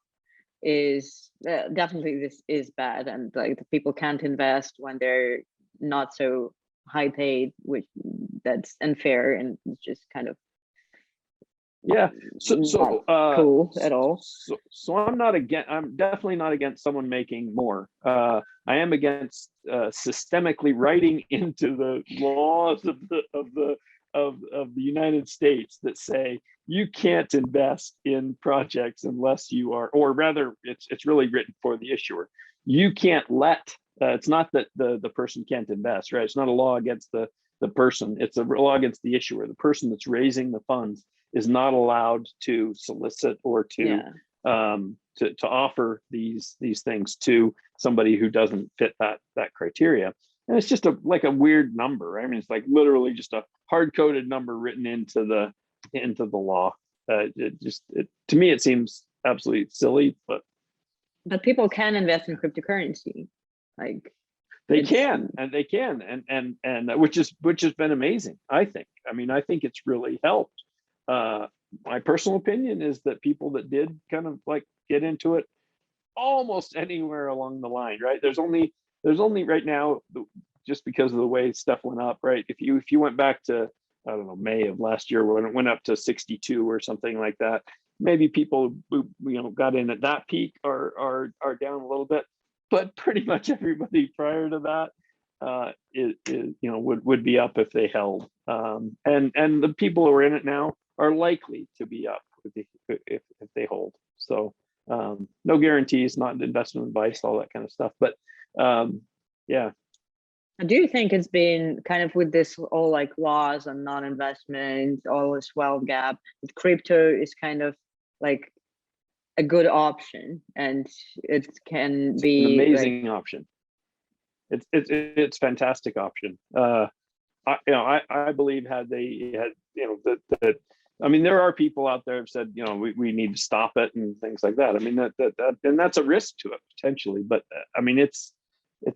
is definitely, this is bad, and like the people can't invest when they're not so high paid, which that's unfair, and it's just kind of so cool at all. So I'm definitely not against someone making more. I am against systemically writing into the laws of the United States that say you can't invest in projects unless you are, or rather it's really written for the issuer. You can't let, it's not that the person can't invest, right? It's not a law against the person, it's a law against the issuer. The person that's raising the funds is not allowed to solicit or to offer these things to somebody who doesn't fit that criteria. And it's just like a weird number, right? I mean, it's like literally just a hard-coded number written into the law. To me, it seems absolutely silly, but people can invest in cryptocurrency, like they can, and which has been amazing. I think. I mean, I think it's really helped. My personal opinion is that people that did kind of like get into it almost anywhere along the line, right? There's only right now, just because of the way stuff went up, right? If you went back to, I don't know, May of last year when it went up to 62 or something like that, maybe people who got in at that peak are down a little bit, but pretty much everybody prior to that would be up if they held, and the people who are in it now are likely to be up if they hold. So no guarantees, not investment advice, all that kind of stuff, but yeah. Do you think it's been kind of with this all like laws on non-investment, all this wealth gap, that crypto is kind of like a good option, and it can be an amazing option. It's fantastic option. I believe had they had that. I mean, there are people out there who've said, we need to stop it and things like that. I mean, that and that's a risk to it potentially, but I mean, it's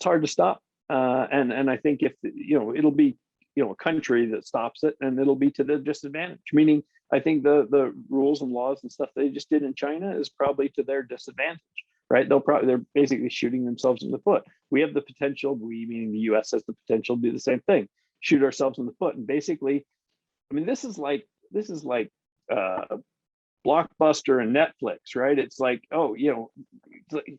hard to stop. And I think if it'll be a country that stops it, and it'll be to the disadvantage. Meaning I think the rules and laws and stuff they just did in China is probably to their disadvantage, right? They're basically shooting themselves in the foot. We have the potential, we meaning the US has the potential to do the same thing, shoot ourselves in the foot. And basically, I mean, this is like Blockbuster and Netflix, right? It's like, oh, it's like,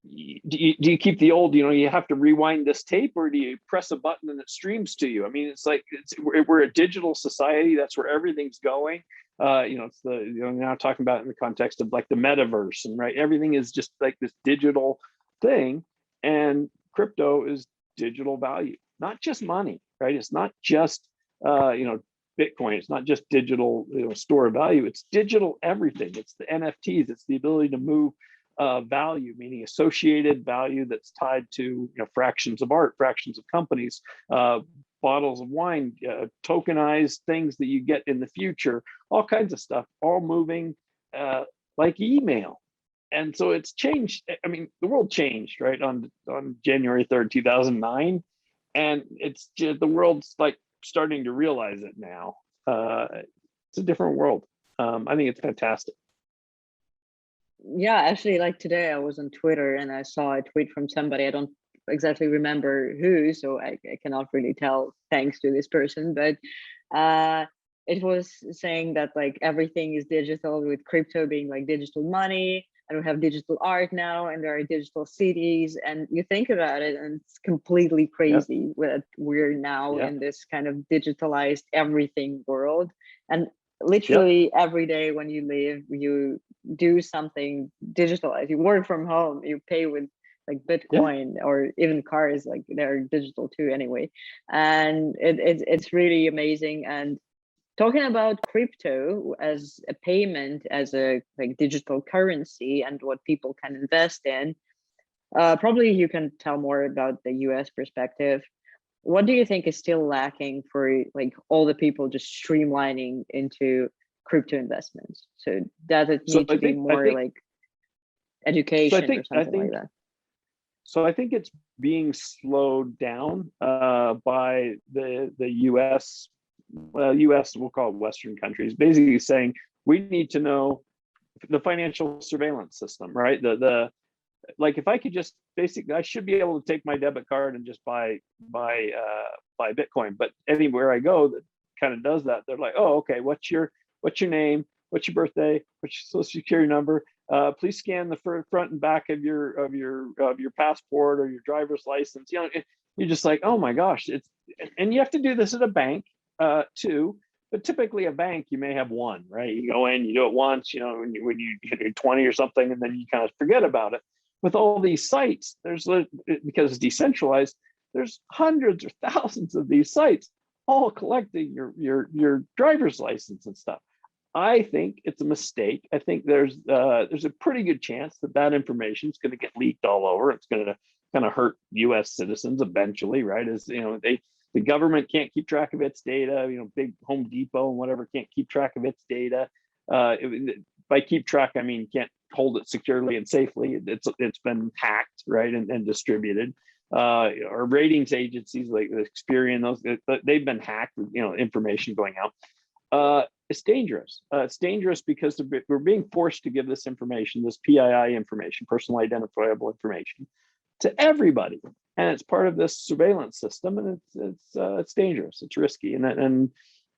do you keep the old, you have to rewind this tape, or do you press a button and it streams to you? I mean, it's like we're a digital society. That's where everything's going. It's now talking about it in the context of like the metaverse, and right, everything is just like this digital thing, and crypto is digital value, not just money, right? It's not just Bitcoin. It's not just digital store of value. It's digital everything. It's the NFTs. It's the ability to move value, meaning associated value that's tied to fractions of art, fractions of companies, bottles of wine, tokenized things that you get in the future, all kinds of stuff, all moving like email. And so it's changed. I mean, the world changed, right, on January 3rd, 2009. And it's just, the world's like starting to realize it now. It's a different world. I think it's fantastic. Yeah, actually, like today I was on Twitter and I saw a tweet from somebody. I don't exactly remember who, so I cannot really tell thanks to this person, but it was saying that like everything is digital, with crypto being like digital money, and we have digital art now, and there are digital cities, and you think about it and it's completely crazy that we're now in this kind of digitalized everything world. And literally every day when you live, you do something digitalized. You work from home, you pay with like Bitcoin, or even cars, like they're digital too anyway. And it's really amazing. And talking about crypto as a payment, as a like digital currency, and what people can invest in, probably you can tell more about the US perspective. What do you think is still lacking for like all the people just streamlining into crypto investments? So does it need to be more like education or something like that? So I think it's being slowed down by the US, US, we'll call it Western countries, basically saying we need to know the financial surveillance system, right? Like if I could just basically, I should be able to take my debit card and just buy Bitcoin. But anywhere I go that kind of does that, they're like, oh, okay, what's your name? What's your birthday? What's your social security number? Please scan the front and back of your passport or your driver's license. You're just like, oh my gosh, and you have to do this at a bank too. But typically a bank, you may have one, right? You go in, you do it once, when you hit 20 or something, and then you kind of forget about it. With all these sites, because it's decentralized, there's hundreds or thousands of these sites, all collecting your driver's license and stuff. I think it's a mistake. I think there's a pretty good chance that information is going to get leaked all over. It's going to kind of hurt U.S. citizens eventually, right? As the government can't keep track of its data. Big Home Depot and whatever can't keep track of its data. By keep track, I mean can't hold it securely and safely. It's been hacked, right, and distributed. Our ratings agencies like Experian, they've been hacked with information going out. It's dangerous. It's dangerous because we're being forced to give this information, this PII information, personal identifiable information, to everybody, and it's part of this surveillance system, and it's dangerous. It's risky, and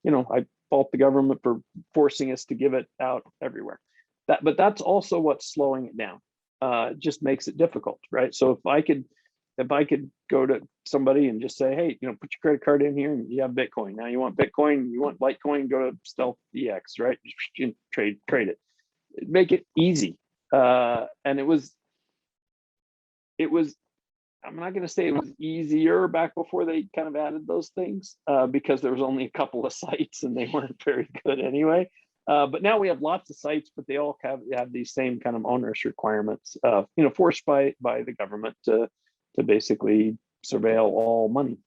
I fault the government for forcing us to give it out everywhere. But that's also what's slowing it down. It just makes it difficult, right? So if I could go to somebody and just say, hey, put your credit card in here and you have Bitcoin. Now you want Bitcoin, you want Litecoin, go to StealthEX, right? Trade it. Make it easy. And it was, I'm not going to say it was easier back before they kind of added those things because there was only a couple of sites and they weren't very good anyway. But now we have lots of sites, but they all have these same kind of onerous requirements, forced by the government to basically surveil all money.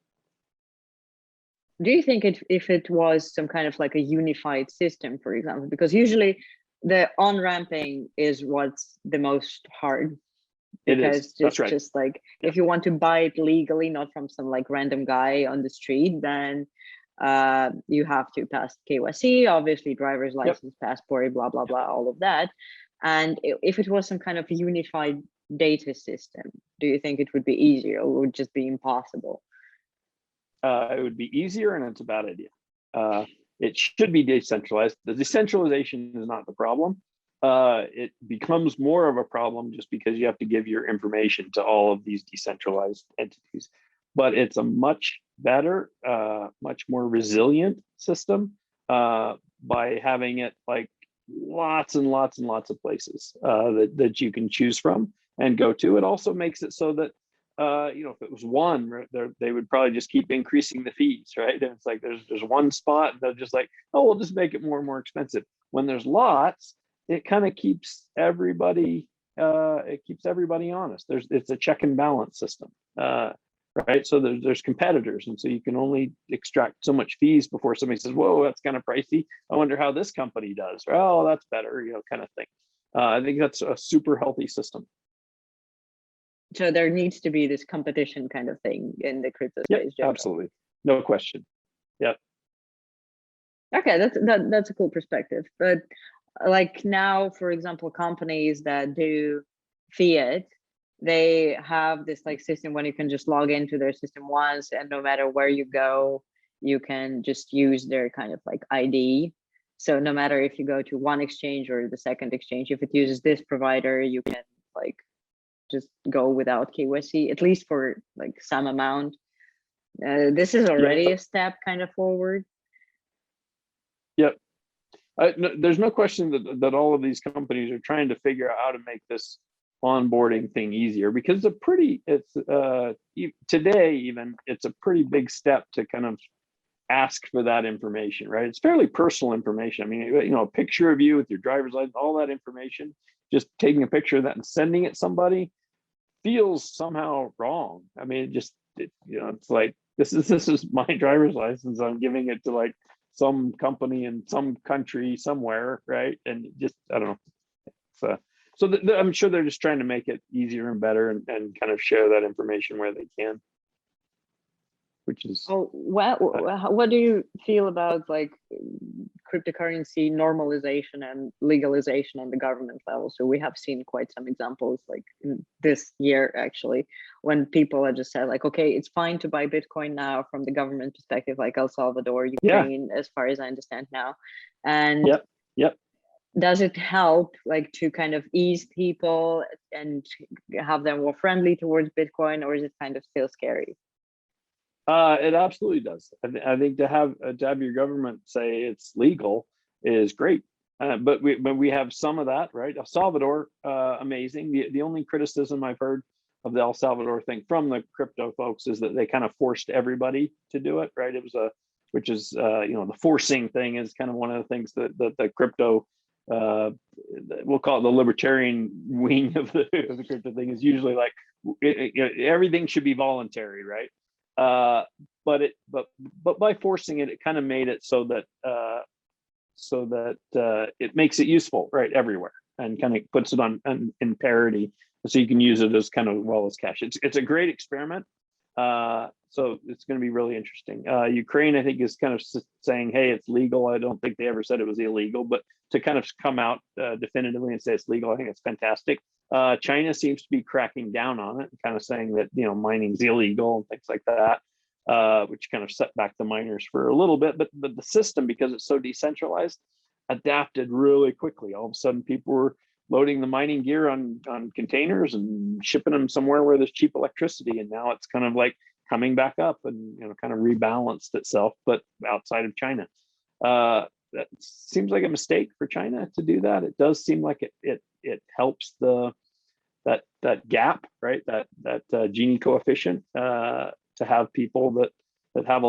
Do you think if it was some kind of like a unified system, for example, because usually the on-ramping is what's the most hard. Because just like if you want to buy it legally, not from some like random guy on the street, then You have to pass KYC, obviously driver's Yep. license, passport, blah, blah, blah, all of that. And if it was some kind of unified data system, do you think it would be easier or would just be impossible? It would be easier, and it's a bad idea. It should be decentralized. The decentralization is not the problem. It becomes more of a problem just because you have to give your information to all of these decentralized entities. But it's a much better, much more resilient system by having it like lots and lots and lots of places that you can choose from and go to. It also makes it so that if it was one, they would probably just keep increasing the fees, right? And it's like there's one spot, they're just like, oh, we'll just make it more and more expensive. When there's lots, it kind of keeps everybody honest. It's a check and balance system, right? So there's competitors, and so you can only extract so much fees before somebody says, whoa, that's kind of pricey. I wonder how this company does. Oh, that's better, kind of thing. I think that's a super healthy system. So there needs to be this competition kind of thing in the crypto space. Yep, absolutely, no question. Yep. Okay, that's a cool perspective. But like now, for example, companies that do fiat, they have this like system when you can just log into their system once, and no matter where you go, you can just use their kind of like ID. So no matter if you go to one exchange or the second exchange, if it uses this provider, you can like just go without KYC, at least for like some amount. This is already a step kind of forward. Yep. There's no question that all of these companies are trying to figure out how to make this onboarding thing easier, because today even it's a pretty big step to kind of ask for that information, right? It's fairly personal information. I mean, a picture of you with your driver's license, all that information, just taking a picture of that and sending it to somebody feels somehow wrong. I mean, it's like this is my driver's license. I'm giving it to like some company in some country somewhere, right? And just I don't know. So I'm sure they're just trying to make it easier and better and kind of share that information where they can. Which is what do you feel about like cryptocurrency normalization and legalization on the government level? So we have seen quite some examples like in this year actually, when people are just said like, okay, it's fine to buy Bitcoin now from the government perspective, like El Salvador, Ukraine, as far as I understand now. And yep. Does it help like to kind of ease people and have them more friendly towards Bitcoin, or is it kind of still scary? It absolutely does. I think to have your government say it's legal is great, but we have some of that, right? El Salvador, amazing. The only criticism I've heard of the El Salvador thing from the crypto folks is that they kind of forced everybody to do it, right? It was the forcing thing is kind of one of the things that the crypto, we'll call it the libertarian wing of the crypto thing, is usually like everything should be voluntary, right? But by forcing it, it kind of made it so that it makes it useful, right, everywhere, and kind of puts it on in parity, so you can use it as kind of well as cash. It's a great experiment. So it's going to be really interesting. Ukraine, I think, is kind of saying, hey, it's legal. I don't think they ever said it was illegal, but to kind of come out definitively and say it's legal, I think it's fantastic. China seems to be cracking down on it, kind of saying that mining's illegal and things like that, which kind of set back the miners for a little bit. But the system, because it's so decentralized, adapted really quickly. All of a sudden, people were loading the mining gear on containers and shipping them somewhere where there's cheap electricity, and now it's kind of like coming back up and kind of rebalanced itself, but outside of China. That seems like a mistake for China to do that. It does seem like it helps that gap, right? That Gini coefficient, to have people that have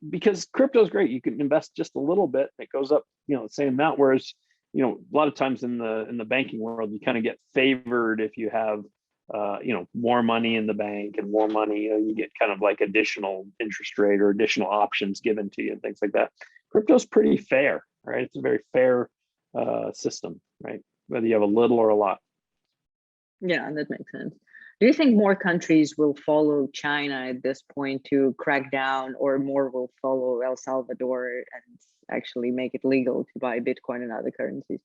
because crypto is great. You can invest just a little bit, it goes up, the same amount. Whereas, a lot of times in the banking world, you kind of get favored if you have, more money in the bank and more money, you get kind of like additional interest rate or additional options given to you and things like that. Crypto's pretty fair, right? It's a very fair system, right? Whether you have a little or a lot. Yeah, that makes sense. Do you think more countries will follow China at this point to crack down, or more will follow El Salvador and actually make it legal to buy Bitcoin and other currencies?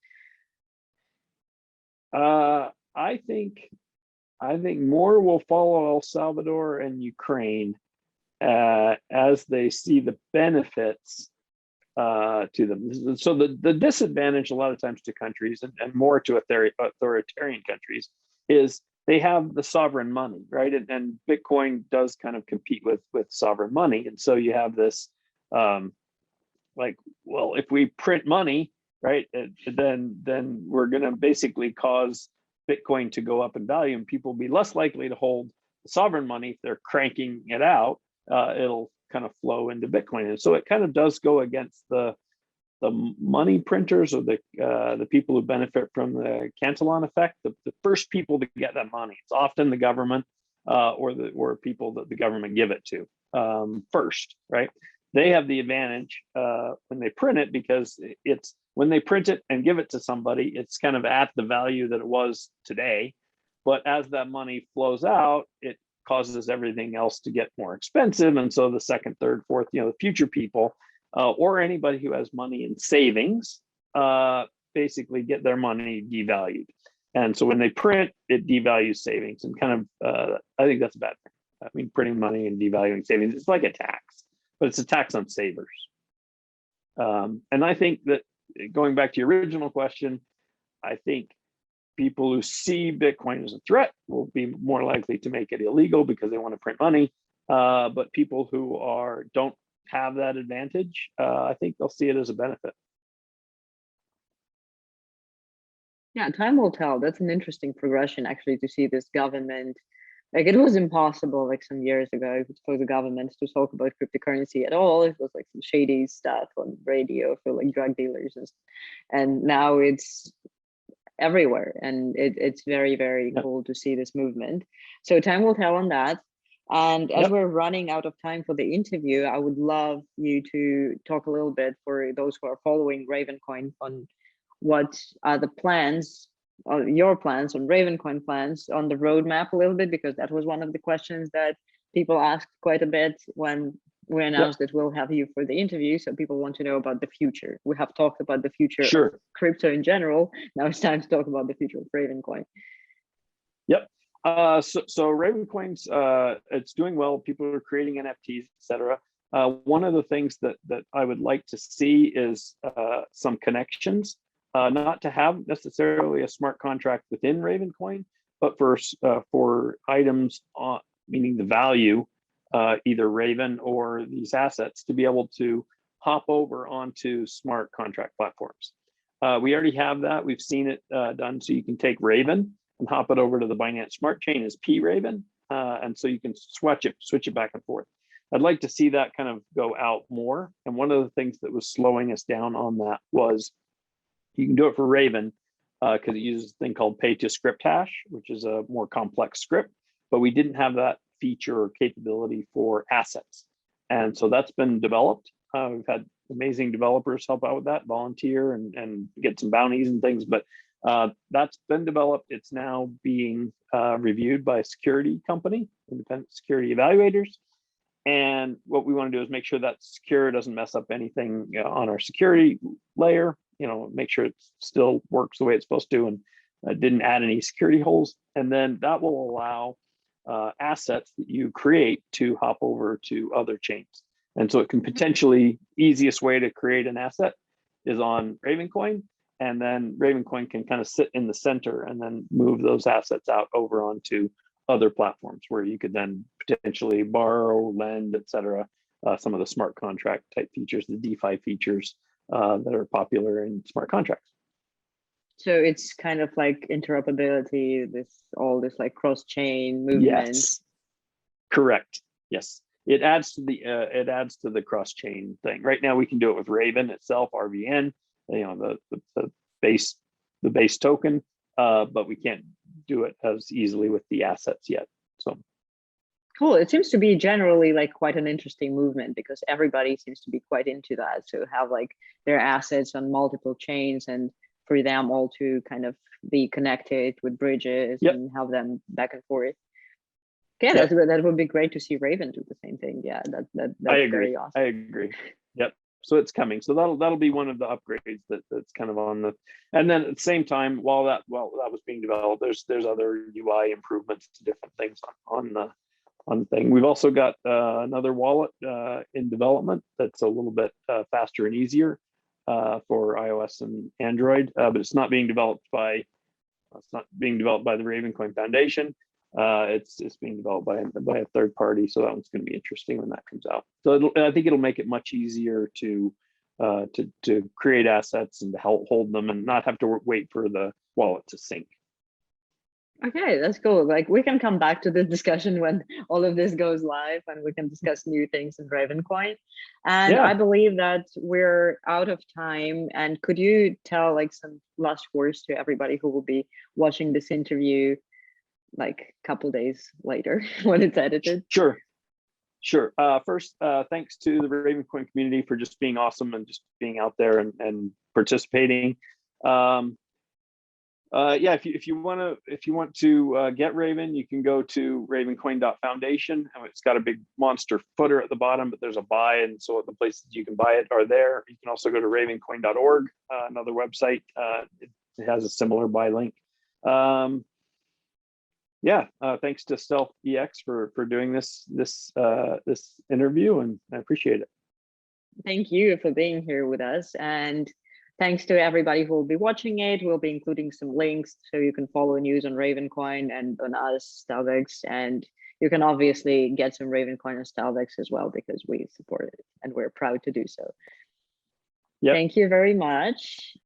I think more will follow El Salvador and Ukraine as they see the benefits to them. So the disadvantage a lot of times to countries and more to authoritarian countries is they have the sovereign money, right? And Bitcoin does kind of compete with sovereign money. And so you have this like, well, if we print money, right, then we're going to basically cause Bitcoin to go up in value, and people will be less likely to hold the sovereign money. If they're cranking it out, it'll kind of flow into Bitcoin. And so it kind of does go against the money printers, or the people who benefit from the Cantillon effect. The first people to get that money, it's often the government or people that the government give it to first, right? They have the advantage when they print it, because it's when they print it and give it to somebody, it's kind of at the value that it was today. But as that money flows out, it causes everything else to get more expensive. And so the second, third, fourth, the future people or anybody who has money in savings basically get their money devalued. And so when they print, it devalues savings, and kind of, I think that's a bad thing. I mean, printing money and devaluing savings, it's like a tax, but it's a tax on savers. And I think that, going back to your original question, I think people who see Bitcoin as a threat will be more likely to make it illegal because they want to print money. But people who don't have that advantage, I think they'll see it as a benefit. Yeah, time will tell. That's an interesting progression, actually, to see this government. Like, it was impossible like some years ago for the government to talk about cryptocurrency at all. It was like some shady stuff on radio for like drug dealers, and now it's everywhere, and it's very, very cool to see this movement. So time will tell on that. And as we're running out of time for the interview, I would love you to talk a little bit, for those who are following Ravencoin, on what are the plans, or your plans on Ravencoin plans on the roadmap a little bit, because that was one of the questions that people asked quite a bit when we announced that we'll have you for the interview. So people want to know about the future. We have talked about the future of crypto in general. Now it's time to talk about the future of Ravencoin. Yep. So Ravencoin's it's doing well. People are creating NFTs, etc. One of the things that I would like to see is some connections, not to have necessarily a smart contract within Ravencoin, but for items, meaning the value, either Raven or these assets, to be able to hop over onto smart contract platforms. We already have that. We've seen it done. So you can take Raven and hop it over to the Binance Smart Chain as P-Raven. And so you can switch it back and forth. I'd like to see that kind of go out more. And one of the things that was slowing us down on that was you can do it for Raven because it uses a thing called pay to script hash, which is a more complex script, but we didn't have that feature or capability for assets. And so that's been developed. We've had amazing developers help out with that, volunteer and get some bounties and things, but that's been developed. It's now being reviewed by a security company, independent security evaluators. And what we want to do is make sure that secure, doesn't mess up anything on our security layer, make sure it still works the way it's supposed to, and didn't add any security holes. And then that will allow assets that you create to hop over to other chains. And so it can potentially, easiest way to create an asset is on Ravencoin. And then Ravencoin can kind of sit in the center and then move those assets out over onto other platforms where you could then potentially borrow, lend, etc. Some of the smart contract type features, the DeFi features that are popular in smart contracts. So it's kind of like interoperability, all this like cross-chain movement. Yes, correct. Yes, it adds to the cross-chain thing. Right now we can do it with Raven itself, RVN, the base token, but we can't do it as easily with the assets yet. So cool. It seems to be generally like quite an interesting movement, because everybody seems to be quite into that. So have like their assets on multiple chains, and for them all to kind of be connected with bridges and have them back and forth. Okay, that would be great to see Raven do the same thing. Yeah, that's very awesome. I agree. Yep. So it's coming. So that'll be one of the upgrades that's kind of on the. And then at the same time, while that was being developed, there's other UI improvements to different things on the thing. We've also got another wallet in development that's a little bit faster and easier for iOS and Android, but it's not being developed by the Ravencoin Foundation. It's being developed by a third party, so that one's going to be interesting when that comes out. So I think it'll make it much easier to create assets and to help hold them and not have to wait for the wallet to sync. Okay, that's cool. Like, we can come back to this discussion when all of this goes live and we can discuss new things in Ravencoin. And I believe that we're out of time. And could you tell like some last words to everybody who will be watching this interview like a couple days later when it's edited? Sure. First, thanks to the Ravencoin community for just being awesome and just being out there and participating. If you want to get Raven, you can go to ravencoin.foundation. It's got a big monster footer at the bottom, but there's a buy, and so the places you can buy it are there. You can also go to ravencoin.org, another website. It has a similar buy link. Thanks to StealthEX for doing this interview, and I appreciate it. Thank you for being here with us, and thanks to everybody who will be watching it. We'll be including some links so you can follow news on Ravencoin and on us, StealthEX, and you can obviously get some Ravencoin and StealthEX as well because we support it and we're proud to do so. Yep. Thank you very much.